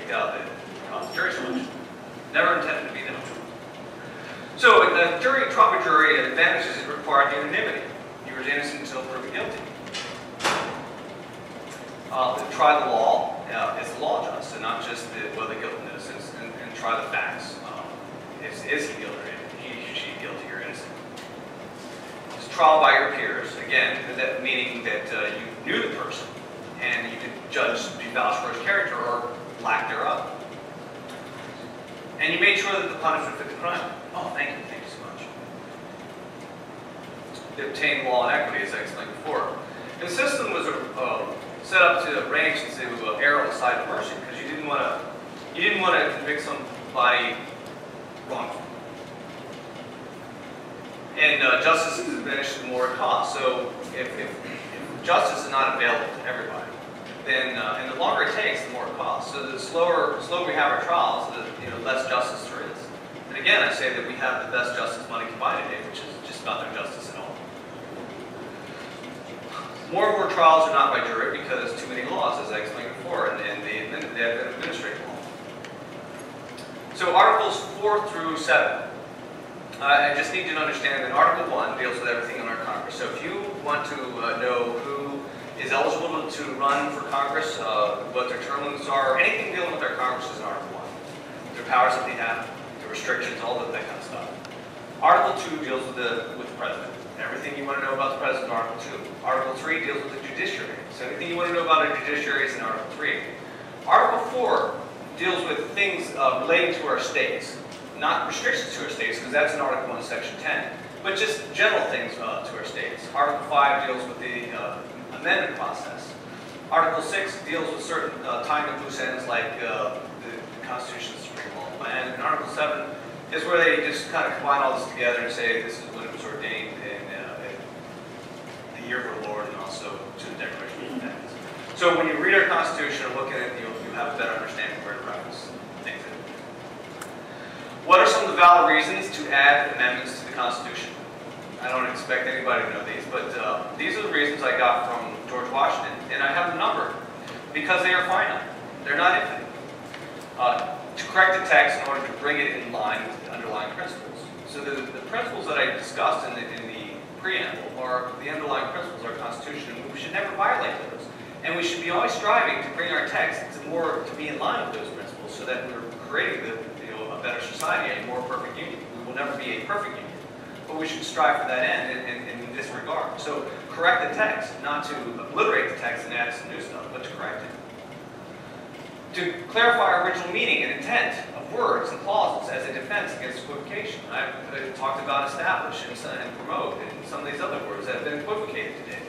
kicked out that caused jury selection. Never intended to be that. So a jury, trial by jury, advantages it required unanimity. You were innocent until proven guilty. Try the law is the law just, and not just whether guilt and innocence, and try the facts. Is he guilty, she guilty or innocent? It's trial by your peers, again, that meaning that you knew the person, and you could judge, be vouched for his character or lack thereof. And you made sure that the punishment fit the crime. Oh, thank you so much. They obtained law and equity, as I explained before. The system was set up to range and to err on the side of mercy, because you didn't want to convict somebody wrongfully. And justice is diminished the more it costs. So if justice is not available to everybody, then and the longer it takes, the more it costs. So the slower we have our trials, the less justice there is. And again, I say that we have the best justice money can buy today, which is just about no justice at all. More and more trials are not by jury because too many laws, as I explained before, and they have administrative law. So Articles 4 through 7. I just need you to understand that Article 1 deals with everything in our Congress. So if you want to know who is eligible to run for Congress, what their term limits are, anything dealing with our Congress is in Article 1. Their powers that they have, the restrictions, all of that kind of stuff. Article 2 deals with the President. Everything you want to know about the President in Article 2. Article 3 deals with the judiciary. So anything you want to know about a judiciary is in Article 3. Article 4 deals with things relating to our states. Not restrictions to our states, because that's in Article 1, Section 10, but just general things to our states. Article 5 deals with the amendment process. Article 6 deals with certain time and loose ends like the Constitution, the Supreme Law plan. And Article 7 is where they just kind of combine all this together and say this is when it was ordained in the year of the Lord, and also to the Declaration of Independence. So when you read our Constitution and look at it, you'll have a better understanding of where to reference things in. What are some of the valid reasons to add amendments to the Constitution? I don't expect anybody to know these, but these are the reasons I got from George Washington, and I have a number because they are finite. They're not infinite. To correct the text in order to bring it in line with the underlying principles. So the principles that I discussed in the preamble are the underlying principles of our Constitution, and we should never violate those. And we should be always striving to bring our text to be in line with those principles, so that we're creating a better society, a more perfect union. We will never be a perfect union, but we should strive for that end in this regard. So correct the text, not to obliterate the text and add some new stuff, but to correct it. To clarify our original meaning and intent of words and clauses as a defense against equivocation. I've talked about establish and promote and some of these other words that have been equivocated today.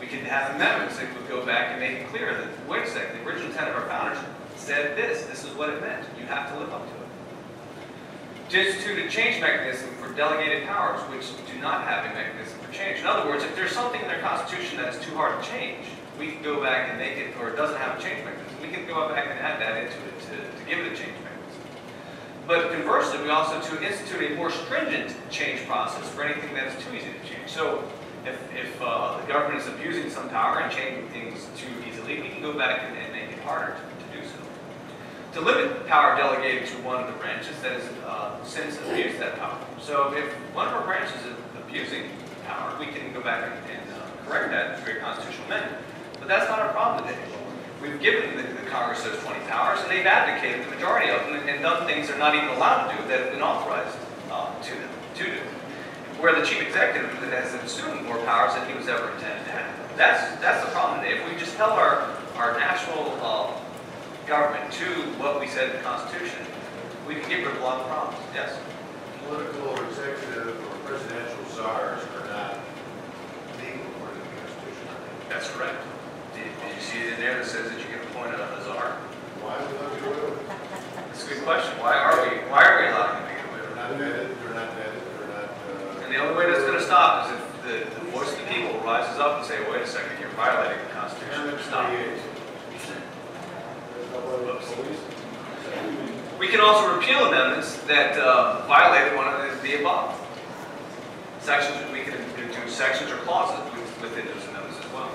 We could have amendments that would go back and make it clear that, wait a second, the original intent of our founders said this is what it meant. You have to live up to it. To institute a change mechanism for delegated powers which do not have a mechanism for change. In other words, if there's something in their Constitution that is too hard to change, we can go back and make it, or it doesn't have a change mechanism, we can go back and add that into it to give it a change mechanism. But conversely, we also to institute a more stringent change process for anything that is too easy to change. So if the government is abusing some power and changing things too easily, we can go back and make it harder to do so. To limit power delegated to one of the branches that has since abused that power. So if one of our branches is abusing power, we can go back and correct that through a constitutional amendment. But that's not our problem today. We've given the Congress those 20 powers, and they've advocated the majority of them and done things they're not even allowed to do that have been authorized to them to do. Where the chief executive has assumed more powers than he was ever intended to have. That's the problem today. If we just held our national government to what we said in the Constitution, we can get rid of a lot of problems. Yes? Political or executive or presidential czars are not legal according to the Constitution, are they? That's correct. Did you see it in there that says that you can appoint a czar? Why would we let you do it? That's a good question. Why are we allowing them to get away with it? They're not vetted, they're not vetted, they're not... And the only way that's going to stop is if the voice of the people rises up and say, wait a second, you're violating the Constitution. Stop. We can also repeal amendments that violated one of the above. Sections, we can do sections or clauses within those amendments as well.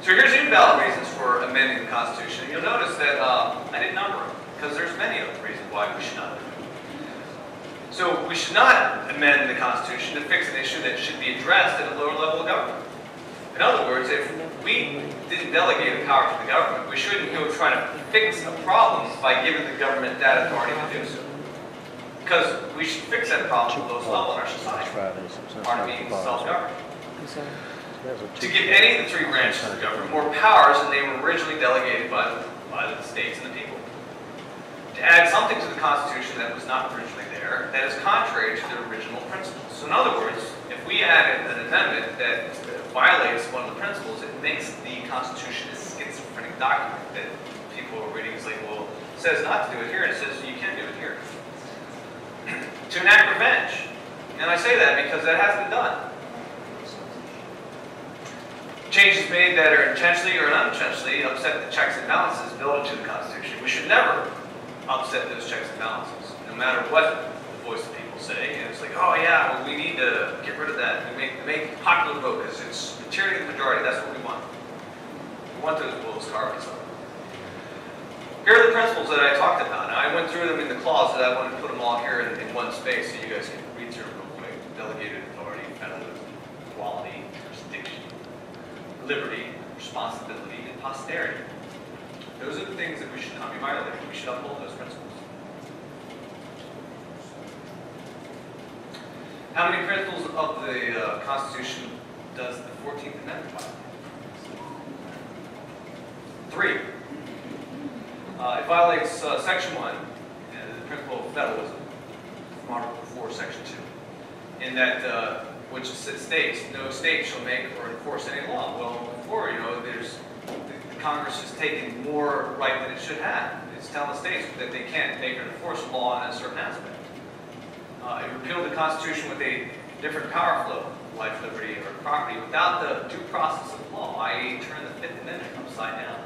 So here's invalid reasons for amending the Constitution. And you'll notice that I didn't number them, because there's many other reasons why we should not amend it. So we should not amend the Constitution to fix an issue that should be addressed at a lower level of government. In other words, if we didn't delegate the power to the government, we shouldn't go trying to fix a problem by giving the government that authority to do so. Because we should fix that problem at the lowest level in our society. Part of being self-governed. To give any of the three branches of the government more powers than they were originally delegated by the states and the people. To add something to the Constitution that was not originally there, that is contrary to the original principles. So in other words, if we add an amendment that violates one of the principles, it makes the Constitution a schizophrenic document that people are reading. It's like, well, it says not to do it here, and it says you can do it here. To enact revenge. And I say that because that has been done. Changes made that are intentionally or unintentionally upset the checks and balances built into the Constitution. We should never upset those checks and balances, no matter what the voice of people say. And it's like, oh yeah, well, we need to get rid of that. We make popular vote because it's the tyranny of the majority. That's what we want. We want those wolves carved up. Here are the principles that I talked about. Now, I went through them in the closet. I wanted to put them all here in one space so you guys can read through them real quick. Delegated authority, federalism, equality, jurisdiction, liberty, responsibility, and posterity. Those are the things that we should not be violating. We should uphold those principles. How many principles of the Constitution does the 14th Amendment violate? 3. It violates Section 1, the principle of federalism, from Article 4, Section 2, in that which states no state shall make or enforce any law. Well, before, the Congress has taken more right than it should have. It's telling the states that they can't make or enforce law in a certain aspect. It repealed the Constitution with a different power flow, life, liberty, or property, without the due process of law, i.e. turn the Fifth Amendment upside down.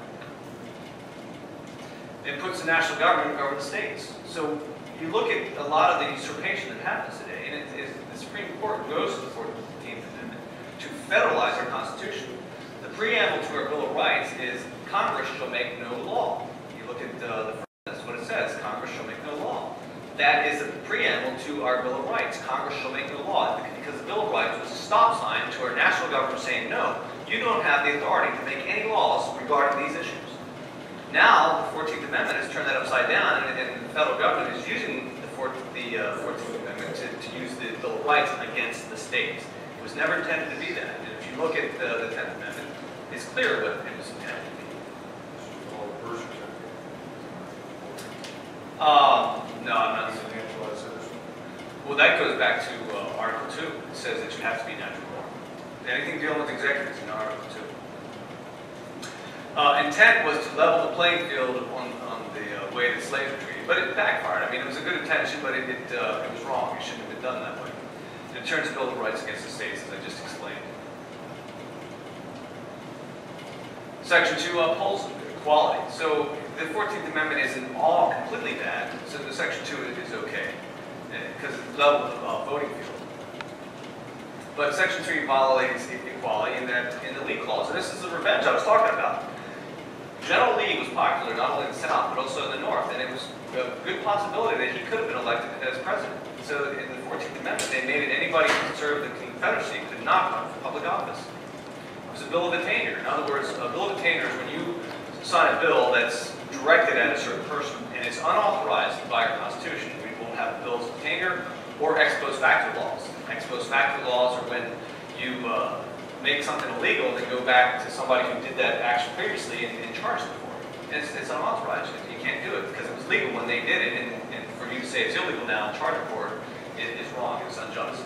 It puts the national government over the states. So you look at a lot of the usurpation that happens today, and the Supreme Court goes to the 14th Amendment to federalize our Constitution. The preamble to our Bill of Rights is Congress shall make no law. You look at the first, that's what it says, Congress shall make no law. That is a preamble to our Bill of Rights. Congress shall make no law. Because the Bill of Rights was a stop sign to our national government saying, no, you don't have the authority to make any laws regarding these issues. Now, the 14th Amendment has turned that upside down, and the federal government is using the 14th Amendment to use the Bill of Rights against the states. It was never intended to be that. And if you look at the 10th Amendment, it's clear what it was intended to be. No, I'm not. Well, that goes back to Article 2. It says that you have to be natural born. Anything dealing with executives in Article 2. Intent was to level the playing field on the way that slaves were treated, but it backfired. I mean, it was a good intention, but it was wrong. It shouldn't have been done that way. And it turns the Bill of Rights against the states, as I just explained. Section 2 upholds equality. So the 14th Amendment isn't all completely bad, so the Section 2 is okay, because it levels the voting field. But Section 3 violates equality in the Lee Clause, and this is the revenge I was talking about. General Lee was popular not only in the South, but also in the North, and it was a good possibility that he could have been elected as president. So in the 14th Amendment, they made it anybody who served the Confederacy could not run for public office. It was a bill of attainder. In other words, a bill of attainder is when you sign a bill that's directed at a certain person, and it's unauthorized by our Constitution. We won't have bills of attainder or ex post facto laws. Ex post facto laws are when you make something illegal and then go back to somebody who did that action previously and charge them for it. And it's unauthorized. You can't do it because it was legal when they did it, and for you to say it's illegal now and charge them for it is wrong. It's unjust.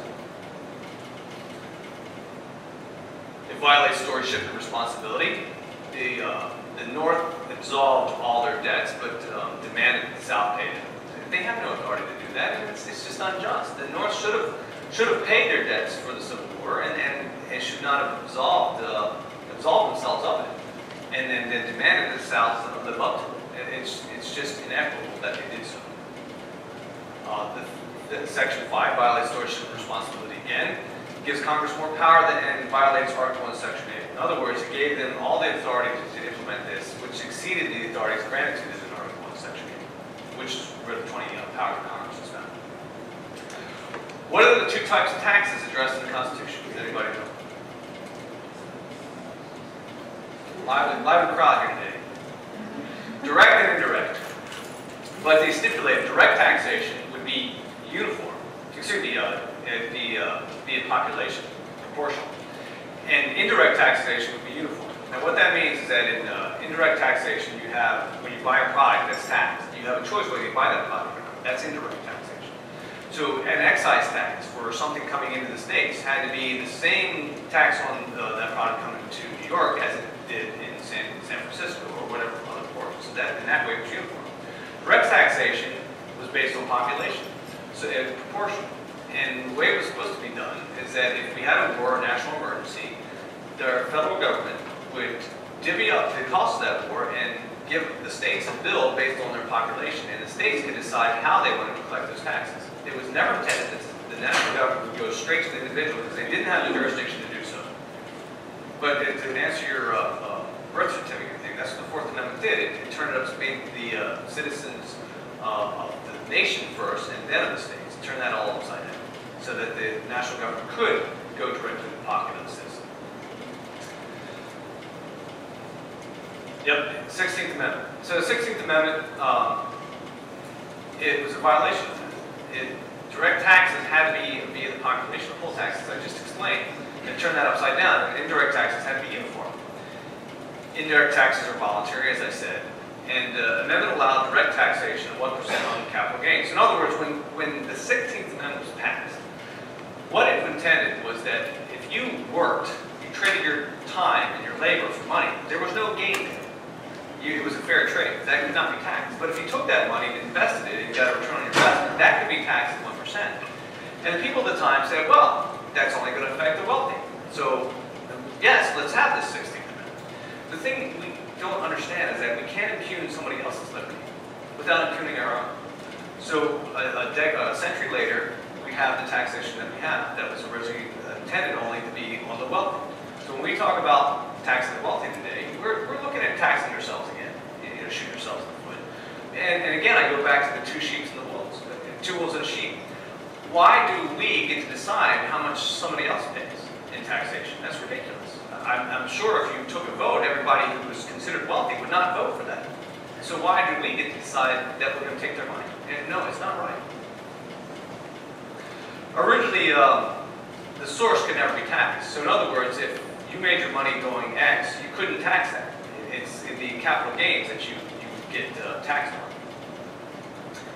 It violates stewardship and responsibility. The North absolved all their debts, but demanded the South pay them. They have no authority to do that, and it's just unjust. The North should have paid their debts for the Civil War, and should not have absolved themselves of it, and then demanded the South live up to it. It's just inequitable that they did so. The Section 5 violates stewardship and responsibility again, gives Congress more power than and violates Article 1, Section 8. In other words, it gave them all the authority to implement this, which exceeded the authorities granted to them in Article 1, Section 8, which is where the 20 power of Congress is found. What are the two types of taxes addressed in the Constitution? Does anybody know? Live and crowd here today. Direct and indirect. But they stipulate direct taxation would be uniform. Excuse me, be population, proportional. And indirect taxation would be uniform. Now what that means is that in indirect taxation you have, when you buy a product that's taxed, you have a choice whether you buy that product or not. That's indirect taxation. So an excise tax for something coming into the States had to be the same tax on that product coming to New York as it did in San Francisco or whatever other port. So that in that way it was uniform. Direct taxation was based on population, so it was proportional. And the way it was supposed to be done is that if we had a war or national emergency, the federal government would divvy up the cost of that war and give the states a bill based on their population, and the states could decide how they wanted to collect those taxes. It was never intended that the national government would go straight to the individual because they didn't have the jurisdiction to do so. But to answer your birth certificate thing, that's what the Fourth Amendment did. It turned it up to being the citizens of the nation first and then of the states. It turned that all upside down so that the national government could go directly to the pocket of the citizen. Yep, 16th Amendment. So the 16th Amendment, it was a violation of that. Direct taxes had to be via the population of full taxes, I just explained. And turn that upside down, and indirect taxes had to be uniform. Indirect taxes are voluntary, as I said, and the amendment allowed direct taxation of 1% on capital gains. In other words, when the 16th Amendment was passed, what it intended was that if you worked, you traded your time and your labor for money, there was no gain there. It was a fair trade. That could not be taxed. But if you took that money and invested it and got a return on your investment, that could be taxed at 1%. And the people at the time said, well, that's only going to affect the wealthy. So, yes, let's have this 16th Amendment. The thing we don't understand is that we can't impugn somebody else's liberty without impugning our own. So, a century later, we have the taxation that we have that was originally intended only to be on the wealthy. So when we talk about taxing the wealthy today, we're looking at taxing yourselves again, shooting yourselves in the foot. And again, I go back to the two sheep and the wolves, two wolves and a sheep. Why do we get to decide how much somebody else pays in taxation? That's ridiculous. I'm sure if you took a vote, everybody who was considered wealthy would not vote for that. So why do we get to decide that we're going to take their money? And no, it's not right. Originally, the source could never be taxed. So in other words, if you made your money going X, you couldn't tax that. It's the capital gains that you get taxed on.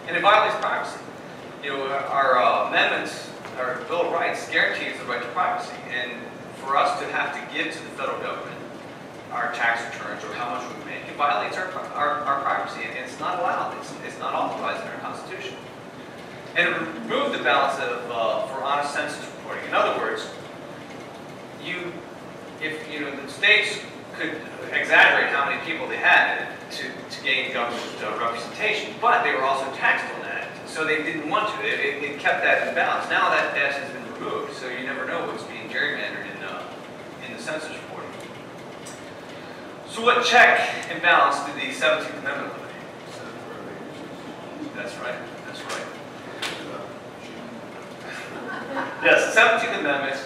And it violates privacy. You know, our amendments, our Bill of Rights guarantees the right to privacy. And for us to have to give to the federal government our tax returns or how much we make, it violates our privacy. And it's not allowed. It's not authorized in our Constitution. And it removed the balance of for honest census reporting. In other words, if the states could exaggerate how many people they had to gain government representation, but they were also taxed on that, so they didn't want to. It kept that in balance. Now that has been removed, so you never know what's being gerrymandered in the census reporting. So what check and balance did the 17th Amendment eliminate? That's right. That's right. Yes, the 17th Amendment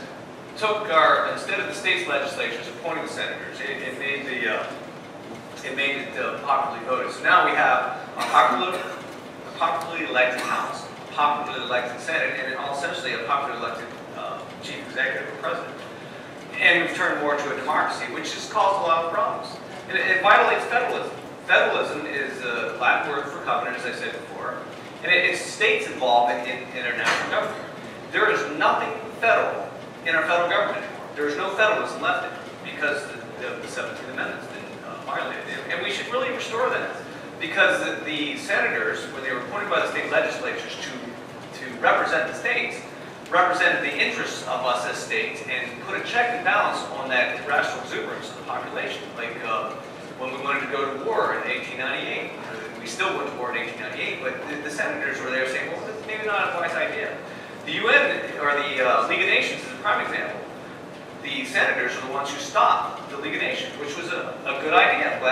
took instead of the state's legislatures appointing the senators, it made it popularly voted. So now we have a popularly elected House, a popularly elected Senate, and essentially a popularly elected chief executive or president. And we've turned more to a democracy, which has caused a lot of problems. And it violates federalism. Federalism is a Latin word for covenant, as I said before, and it's states involved in our national government. There is nothing federal in our federal government anymore. There is no federalism left in it because the 17th Amendment has been violated. And we should really restore that because the senators, when they were appointed by the state legislatures to represent the states, represented the interests of us as states and put a check and balance on that irrational exuberance of the population. Like when we wanted to go to war in 1898. We still went to war in 1898, but the senators were there saying, well, this is maybe not a wise idea. The UN, or the League of Nations, is a prime example. The senators are the ones who stopped the League of Nations, which was a good idea. I'm glad